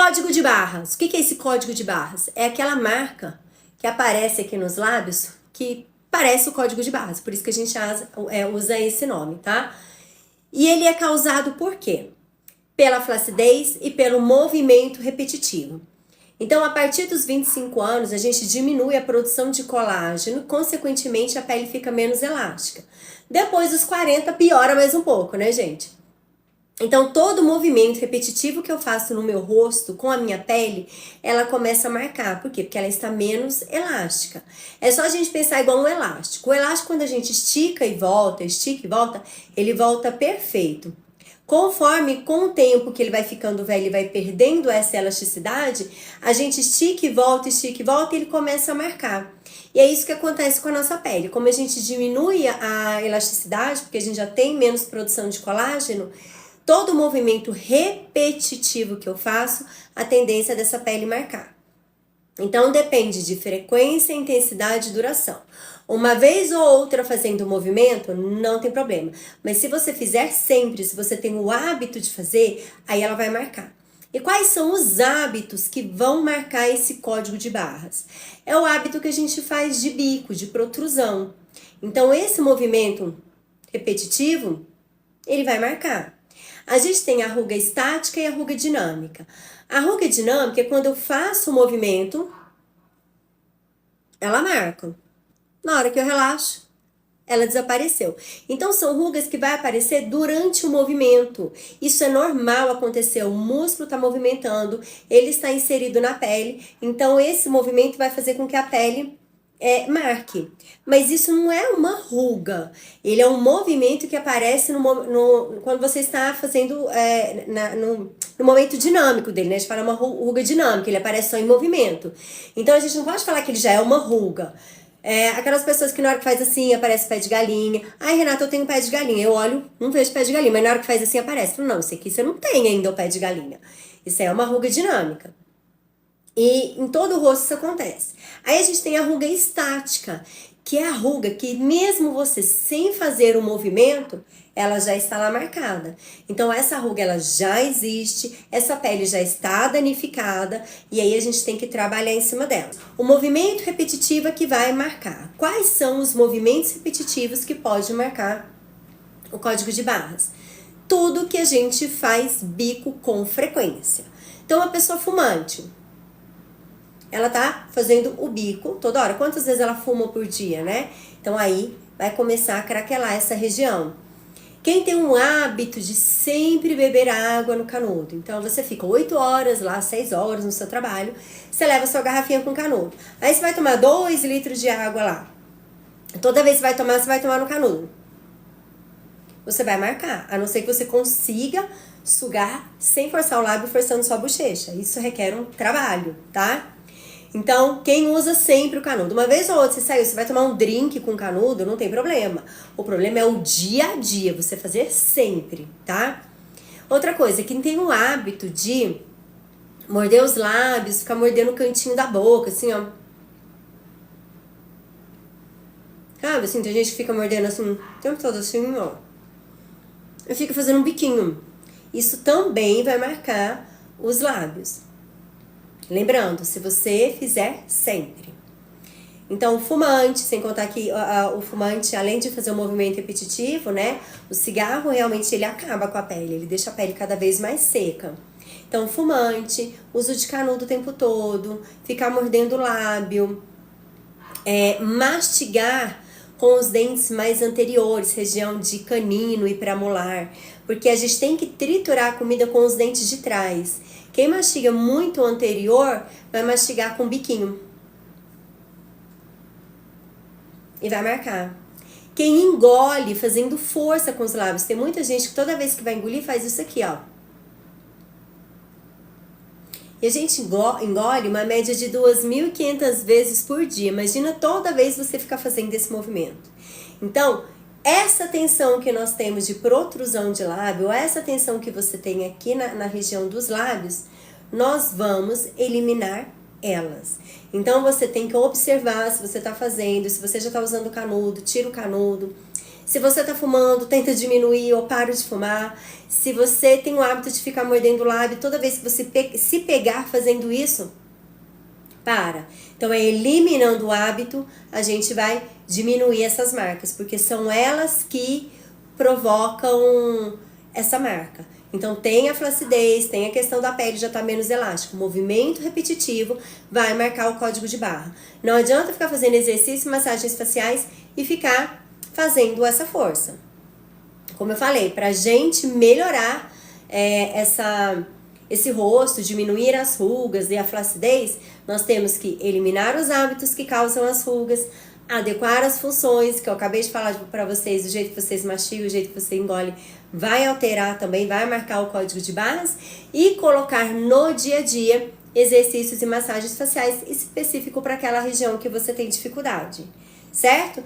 Código de barras. O que é esse código de barras? É aquela marca que aparece aqui nos lábios que parece o código de barras. Por isso que a gente usa esse nome, tá? E ele é causado por quê? Pela flacidez e pelo movimento repetitivo. Então, a partir dos 25 anos, a gente diminui a produção de colágeno, consequentemente, a pele fica menos elástica. Depois dos 40, piora mais um pouco, né, gente? Então, todo movimento repetitivo que eu faço no meu rosto, com a minha pele, ela começa a marcar. Por quê? Porque ela está menos elástica. É só a gente pensar igual um elástico. O elástico, quando a gente estica e volta, ele volta perfeito. Conforme, com o tempo que ele vai ficando velho e vai perdendo essa elasticidade, a gente estica e volta e ele começa a marcar. E é isso que acontece com a nossa pele. Como a gente diminui a elasticidade, porque a gente já tem menos produção de colágeno, todo movimento repetitivo que eu faço, a tendência dessa pele marcar. Então, depende de frequência, intensidade e duração. Uma vez ou outra fazendo o movimento, não tem problema. Mas se você fizer sempre, se você tem o hábito de fazer, aí ela vai marcar. E quais são os hábitos que vão marcar esse código de barras? É o hábito que a gente faz de bico, de protrusão. Então, esse movimento repetitivo, ele vai marcar. A gente tem a ruga estática e a ruga dinâmica. A ruga dinâmica é quando eu faço o movimento, ela marca. Na hora que eu relaxo, ela desapareceu. Então, são rugas que vai aparecer durante o movimento. Isso é normal acontecer. O músculo está movimentando, ele está inserido na pele. Então, esse movimento vai fazer com que a pele marque. Mas isso não é uma ruga. Ele é um movimento que aparece quando você está fazendo no momento dinâmico dele, né? A gente fala uma ruga dinâmica, ele aparece só em movimento. Então, a gente não pode falar que ele já é uma ruga. Aquelas pessoas que na hora que faz assim, aparece pé de galinha. Ai, Renata, eu tenho pé de galinha. Eu olho, não vejo pé de galinha, mas na hora que faz assim, aparece. Não, isso aqui você não tem ainda o pé de galinha. Isso é uma ruga dinâmica. E em todo o rosto isso acontece. Aí a gente tem a ruga estática, que é a ruga que mesmo você sem fazer o movimento, ela já está lá marcada. Então essa ruga ela já existe, essa pele já está danificada e aí a gente tem que trabalhar em cima dela. O movimento repetitivo é que vai marcar. Quais são os movimentos repetitivos que pode marcar o código de barras? Tudo que a gente faz bico com frequência. Então a pessoa fumante, ela tá fazendo o bico toda hora. Quantas vezes ela fuma por dia, né? Então aí vai começar a craquelar essa região. Quem tem um hábito de sempre beber água no canudo, então você fica 8 horas lá, 6 horas no seu trabalho, você leva sua garrafinha com canudo. Aí você vai tomar 2 litros de água lá. Toda vez que você vai tomar no canudo. Você vai marcar, a não ser que você consiga sugar sem forçar o lábio, forçando sua bochecha. Isso requer um trabalho, tá? Então, quem usa sempre o canudo, uma vez ou outra você saiu, você vai tomar um drink com canudo, não tem problema. O problema é o dia a dia, você fazer sempre, tá? Outra coisa, quem tem o hábito de morder os lábios, ficar mordendo o cantinho da boca, assim, ó. Sabe, assim, tem gente que fica mordendo assim, o tempo todo assim, ó. E fica fazendo um biquinho. Isso também vai marcar os lábios. Lembrando, se você fizer sempre. Então, o fumante, sem contar que o fumante, além de fazer um movimento repetitivo, né? O cigarro realmente ele acaba com a pele, ele deixa a pele cada vez mais seca. Então, fumante, uso de canudo o tempo todo, ficar mordendo o lábio, mastigar com os dentes mais anteriores, região de canino e premolar, porque a gente tem que triturar a comida com os dentes de trás. Quem mastiga muito o anterior vai mastigar com o biquinho. E vai marcar. Quem engole fazendo força com os lábios. Tem muita gente que toda vez que vai engolir faz isso aqui, ó. E a gente engole uma média de 2.500 vezes por dia. Imagina toda vez você ficar fazendo esse movimento. Então, essa tensão que nós temos de protrusão de lábio, essa tensão que você tem aqui na região dos lábios, nós vamos eliminar elas. Então, você tem que observar se você está fazendo, se você já está usando o canudo, tira o canudo. Se você tá fumando, tenta diminuir ou para de fumar. Se você tem o hábito de ficar mordendo o lábio, toda vez que você se pegar fazendo isso, para. Então, é eliminando o hábito, a gente vai diminuir essas marcas, porque são elas que provocam essa marca. Então, tem a flacidez, tem a questão da pele já estar menos elástica. O movimento repetitivo vai marcar o código de barra. Não adianta ficar fazendo exercício, massagens faciais e ficar fazendo essa força. Como eu falei, pra gente melhorar esse rosto, diminuir as rugas e a flacidez, nós temos que eliminar os hábitos que causam as rugas, adequar as funções, que eu acabei de falar para vocês, o jeito que vocês mastigam, o jeito que você engole, vai alterar também, vai marcar o código de barras, e colocar no dia a dia exercícios e massagens faciais específicos para aquela região que você tem dificuldade, certo?